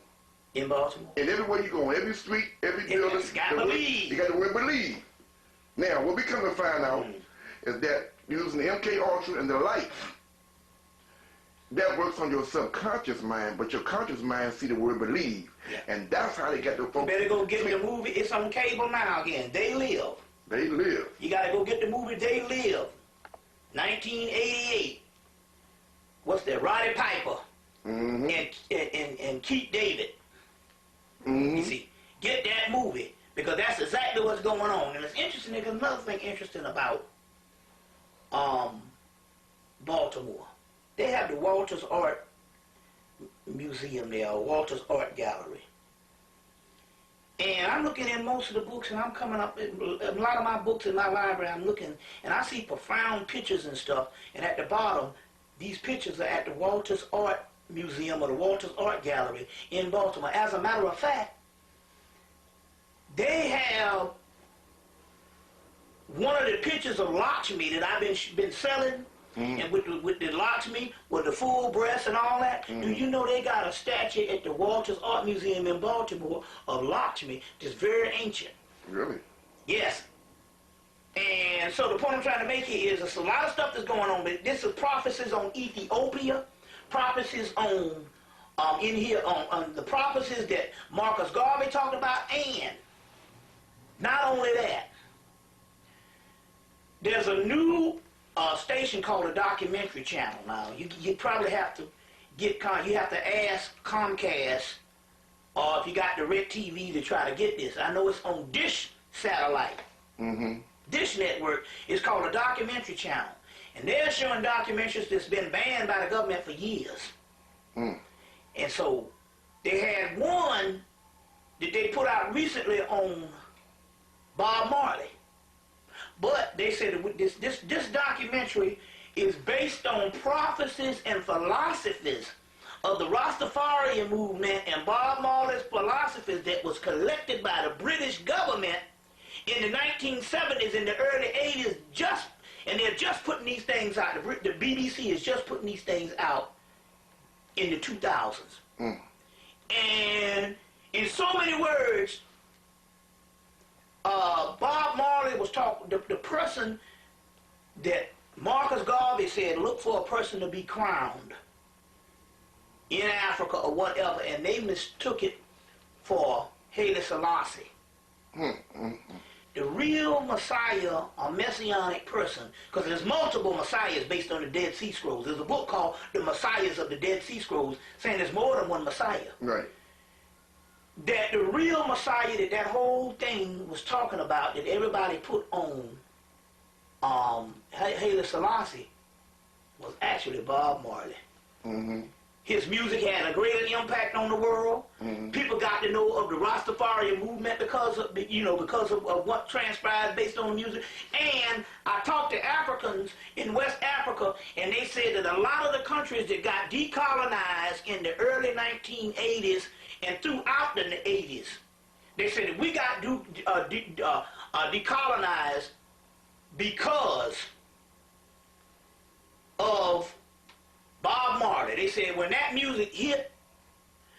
In Baltimore? And everywhere you go, on every street, every building. It's got believe. You got the word believe. Now, what we come to find out is that using the MK Ultra and the lights, that works on your subconscious mind, but your conscious mind see the word believe. Yeah. And that's how they got the folks. You better go get the movie. It's on cable now again. They Live. They Live. You got to go get the movie They Live. 1988. What's that? Roddy Piper. Mm-hmm. And Keith David. Mm-hmm. You see, get that movie, because that's exactly what's going on. And it's interesting, because another thing interesting about Baltimore. They have the Walters Art Museum there, Walters Art Gallery. And I'm looking at most of the books, and I'm coming up, a lot of my books in my library, I'm looking, and I see profound pictures and stuff, and at the bottom, these pictures are at the Walters Art Museum or the Walters Art Gallery in Baltimore. As a matter of fact, they have one of the pictures of Lakshmi that I've been selling. Mm-hmm. And with the Lakshmi, with the full breast and all that, do you know they got a statue at the Walters Art Museum in Baltimore of Lakshmi that's very ancient? Really? Yes. And so the point I'm trying to make here is there's a lot of stuff that's going on, but this is prophecies on Ethiopia, prophecies on in here on the prophecies that Marcus Garvey talked about, and not only that, there's a new station called a documentary channel now. You probably have to you have to ask Comcast, or if you got the Red TV to try to get this. I know it's on Dish Satellite. Mm-hmm. Dish Network is called a documentary channel. And they're showing documentaries that's been banned by the government for years. Mm. And so they had one that they put out recently on Bob Marley. But they said this documentary is based on prophecies and philosophies of the Rastafarian movement and Bob Marley's philosophies that was collected by the British government in the 1970s and the early 80s, and they're just putting these things out. The BBC is just putting these things out in the 2000s. Mm. And in so many words, Bob Marley was talking, the person that Marcus Garvey said, look for a person to be crowned in Africa or whatever, and they mistook it for Haile Selassie. Mm-hmm. The real Messiah or Messianic person, because there's multiple Messiahs based on the Dead Sea Scrolls. There's a book called The Messiahs of the Dead Sea Scrolls, saying there's more than one Messiah. Right. That the real Messiah that whole thing was talking about, that everybody put on Haile Selassie, was actually Bob Marley. Mm-hmm. His music had a greater impact on the world. Mm-hmm. People got to know of the Rastafarian movement because of, because of what transpired based on the music. And I talked to Africans in West Africa, and they said that a lot of the countries that got decolonized in the early 1980s and throughout the 80s, they said that we got decolonized because of Bob Marley. They said when that music hit,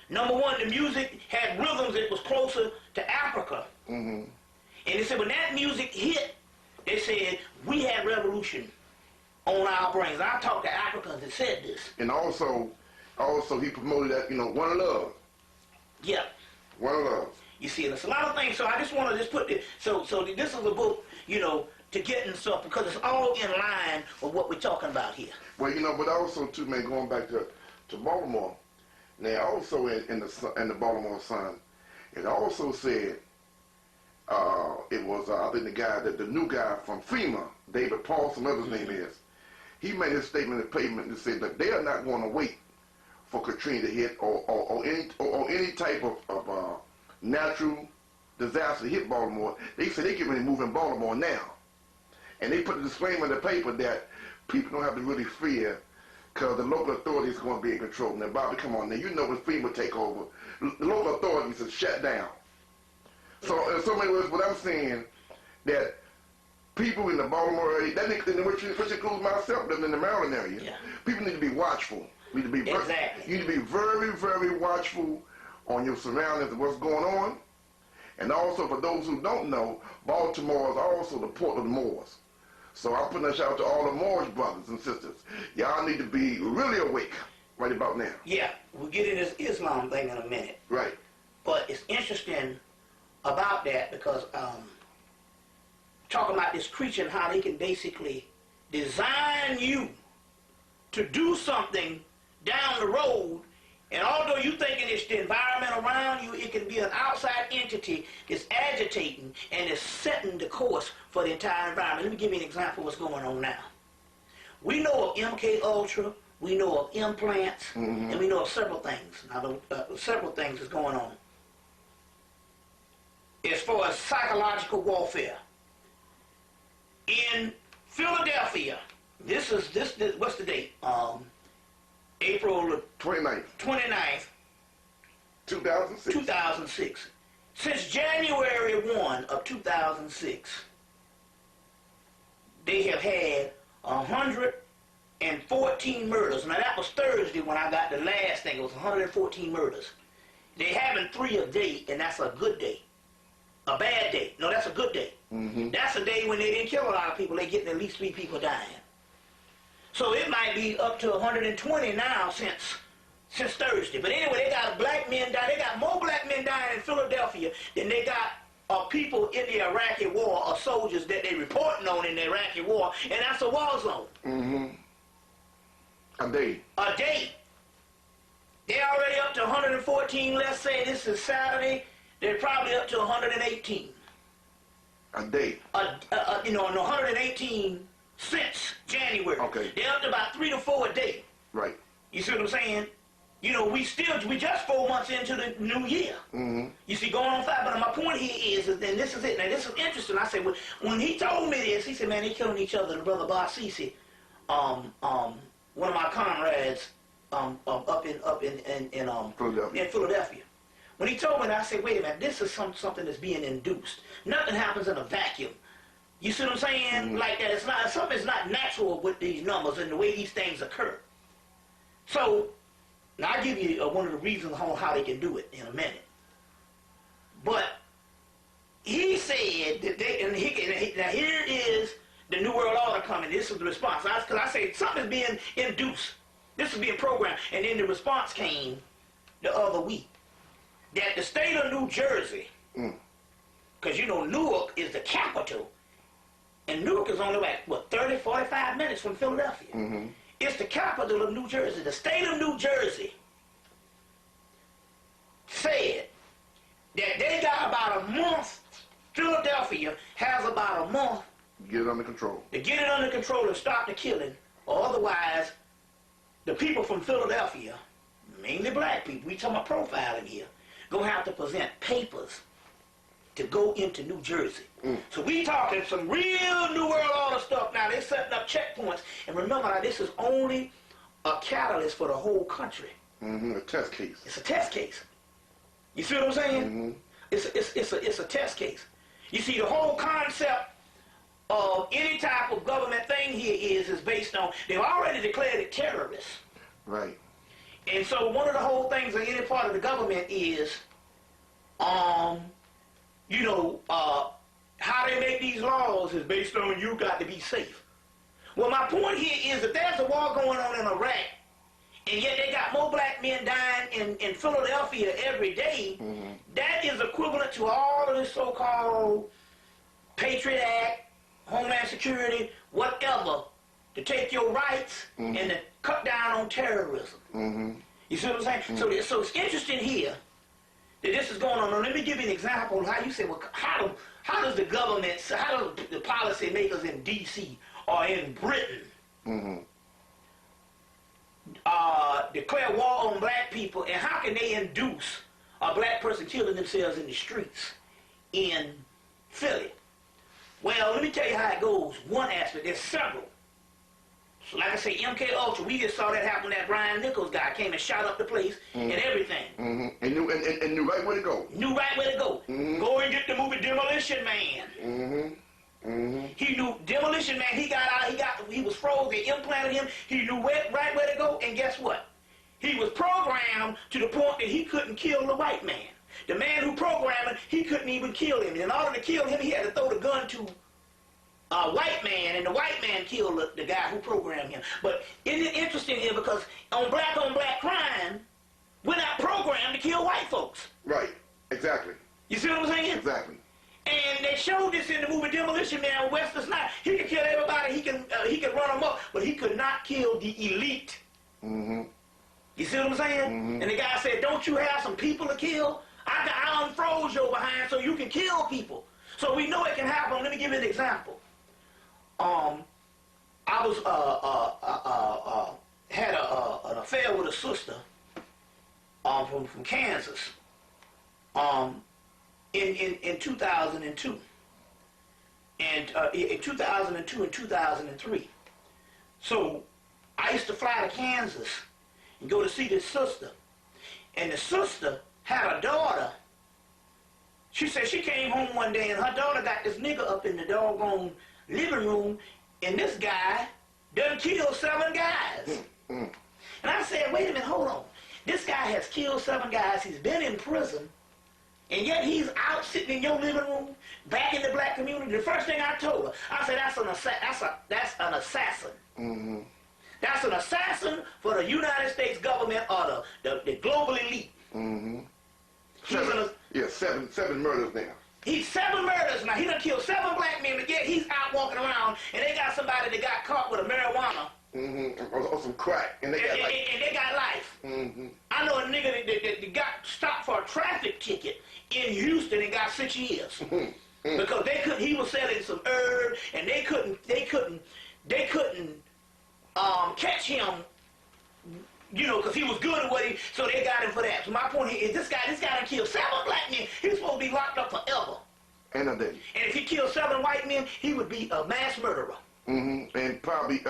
number one, the music had rhythms that was closer to Africa. Mm-hmm. And they said when that music hit, they said we had revolution on our brains. I talked to Africans that said this. And also he promoted that, one love. Yeah. One love. You see, there's a lot of things. So I just want to just put this. So this is a book, to get in stuff because it's all in line with what we're talking about here. Well, but also too, man, going back to Baltimore. Now, also in the Baltimore Sun, it also said it was I think the new guy from FEMA, David Paulson, whatever his name is. He made a statement in the pavement and said that they are not going to wait for Katrina to hit or any type of natural disaster to hit Baltimore. They said they get ready to move in Baltimore now. And they put a disclaimer in the paper that people don't have to really fear because the local authorities are going to be in control. Now, Bobby, come on. Now, when FEMA take over, the local authorities are shut down. So, in so many words, what I'm saying, that people in the Baltimore area, which includes myself, living in the Maryland area, yeah. People need to be watchful. You need to be very, very watchful on your surroundings and what's going on. And also, for those who don't know, Baltimore is also the port of the Moors. So I'm putting a shout out to all the Moorish brothers and sisters. Y'all need to be really awake right about now. Yeah, we'll get into this Islam thing in a minute. Right. But it's interesting about that because talking about this creature and how they can basically design you to do something down the road. And although you thinking it's the environment around you, it can be an outside entity that's agitating and is setting the course for the entire environment. Let me give you an example of what's going on now. We know of MK Ultra, we know of implants, mm-hmm. and we know of several things. Now, several things is going on. As far as psychological warfare, in Philadelphia, this what's the date? April 29th, 2006. Since January 1 of 2006, they have had 114 murders. Now that was Thursday when I got the last thing. It was 114 murders. They're having 3 a day, and that's a good day. A bad day. No, that's a good day. Mm-hmm. That's a day when they didn't kill a lot of people. They're getting at least 3 people dying. So it might be up to 120 now since Thursday. But anyway, they got black men dying. They got more black men dying in Philadelphia than they got people in the Iraqi war or soldiers that they reporting on in the Iraqi war, and that's a war zone. Mm-hmm. A day. A day. They're already up to 114. Let's say this is Saturday. They're probably up to 118. A day. 118 since January. Okay. They're up to about 3 to 4 a day. Right. You see what I'm saying? We just 4 months into the new year. Mm-hmm. You see, going on 5. But my point here is, and this is it. Now, this is interesting. I said, when he told me this, he said, man, they killing each other. The brother Barsisi, one of my comrades, up in Philadelphia. When he told me that, I said, wait a minute, this is something that's being induced. Nothing happens in a vacuum. You see what I'm saying? Mm-hmm. Like that, something's not natural with these numbers and the way these things occur. So, now I'll give you one of the reasons how they can do it in a minute. But he said that now here is the New World Order coming. This is the response. Because I said something's being induced. This is being programmed. And then the response came the other week. That the state of New Jersey, because Newark is the capital, and Newark is only like, 30, 45 minutes from Philadelphia. Mm-hmm. It's the capital of New Jersey. The state of New Jersey said that they got about a month, Philadelphia has about a month Get it under control. to get it under control and stop the killing, or otherwise the people from Philadelphia, mainly black people, we talking about profiling here, gonna have to present papers to go into New Jersey. So we talking some real New World Order stuff now. They're setting up checkpoints. And remember now, this is only a catalyst for the whole country. A test case. It's a test case. You see what I'm saying? It's a test case. You see, the whole concept of any type of government thing here is based on, they've already declared it terrorists. Right. And so one of the whole things of any part of the government is, you know, how they make these laws is based on you got to be safe. Well, my point here is that there's a war going on in Iraq, and yet they got more black men dying in Philadelphia every day. That is equivalent to all of this so-called Patriot Act, Homeland Security, whatever, to take your rights and to cut down on terrorism. You see what I'm saying? So it's interesting here that this is going on. Now, let me give you an example of how you say, well, how does the government, how do the policy makers in D.C. or in Britain declare war on black people, and how can they induce a black person killing themselves in the streets in Philly? Well, let me tell you how it goes. One aspect, there's several. So like I say, MK Ultra, we just saw that happen. That Brian Nichols guy came and shot up the place and everything. And knew right where to go. Knew right where to go. Go and get the movie Demolition Man. He knew Demolition Man. He got out. He was froze. They implanted him. He knew right where to go. And guess what? He was programmed to the point that he couldn't kill the white man. The man who programmed him, he couldn't even kill him. And in order to kill him, he had to throw the gun to a white man, and the white man killed the guy who programmed him. But isn't it interesting here, because on black crime, we're not programmed to kill white folks. Right. Exactly. You see what I'm saying? Exactly. And they showed this in the movie Demolition Man with Wesley Snipes. He could kill everybody. He can run them up, but he could not kill the elite. You see what I'm saying? And the guy said, "Don't you have some people to kill? I unfroze your behind so you can kill people." So we know it can happen. Let me give you an example. I was had an affair with a sister from Kansas in 2002, and in 2002 and 2003. So I used to fly to Kansas and go to see this sister, and the sister had a daughter. She said she came home one day and her daughter got this nigga up in the doggone living room, and this guy done killed 7 guys. And I said, wait a minute, hold on. This guy has killed 7 guys. He's been in prison, and yet he's out sitting in your living room, back in the black community. The first thing I told her, I said, that's an assassin. That's an assassin for the United States government or the global elite. Seven murders now. He's 7 murders now. He done killed 7 black men, but yet he's out walking around, and they got somebody that got caught with a marijuana. Or some crack, and they got life. And they got life. I know a nigga that got stopped for a traffic ticket in Houston and got 6 years because he was selling some herb, and they couldn't catch him. You know, because he was good at what so they got him for that. So my point here is this guy done killed 7 black men. He's supposed to be locked up forever. And a day. And if he killed 7 white men, he would be a mass murderer. And probably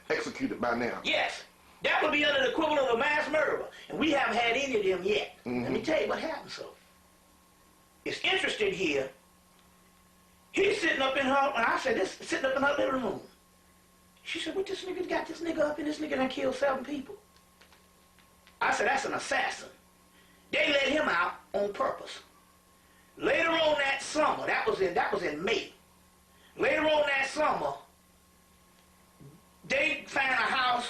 executed by now. Yes. That would be under the equivalent of a mass murderer. And we haven't had any of them yet. Let me tell you what happened, so. It's interesting here. He's sitting up in her, and I said, sitting up in her living room. She said, what this nigga got this nigga up, and this nigga done killed 7 people. I said, that's an assassin. They let him out on purpose. Later on that summer, that was in May. Later on that summer, they found a house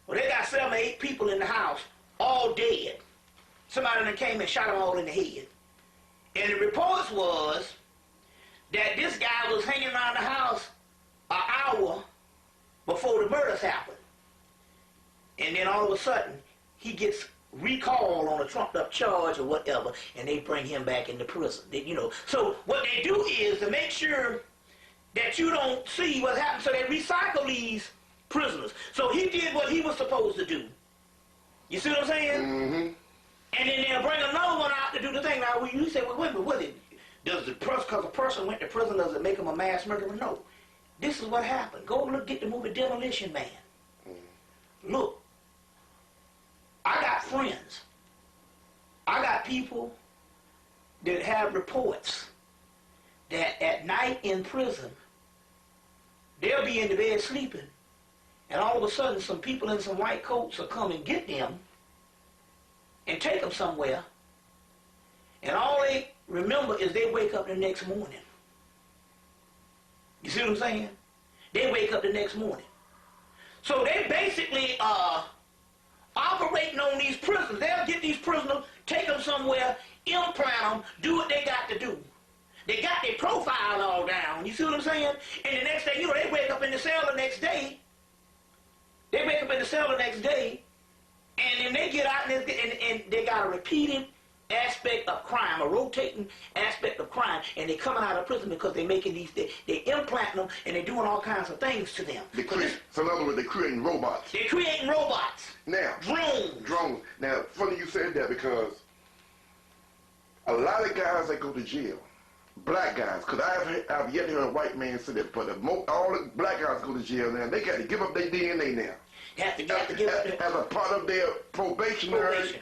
where they got 7 or 8 people in the house, all dead. Somebody done came and shot them all in the head. And the reports was that this guy was hanging around the house an hour before the murders happened. And then all of a sudden, he gets recalled on a trumped up charge or whatever, and they bring him back into prison. So what they do is to make sure that you don't see what happens, so they recycle these prisoners. So he did what he was supposed to do. You see what I'm saying? Mm-hmm. And then they'll bring another one out to do the thing. Now, you say, well, wait a minute, does the person, because a person went to prison, does it make him a mass murderer? No. This is what happened. Go look, get the movie Demolition Man. Look, I got friends. I got people that have reports that at night in prison, they'll be in the bed sleeping, and all of a sudden some people in some white coats will come and get them and take them somewhere, and all they remember is they wake up the next morning. You see what I'm saying? They wake up the next morning. So they basically operating on these prisoners. They'll get these prisoners, take them somewhere, implant them, do what they got to do. They got their profile all down. You see what I'm saying? And the next day, you know, they wake up in the cell the next day. They wake up in the cell the next day, and then they get out and they got a repeating aspect of crime, a rotating aspect of crime, and they're coming out of prison because they're making these, they implanting them, and they're doing all kinds of things to them. So in other words, they're creating robots. They're creating robots. Now. Drones. Now, funny you said that, because a lot of guys that go to jail, black guys, because I've yet to hear a white man say that, but all the black guys go to jail now, they got to give up their DNA now. They have to give up as a part of their probationary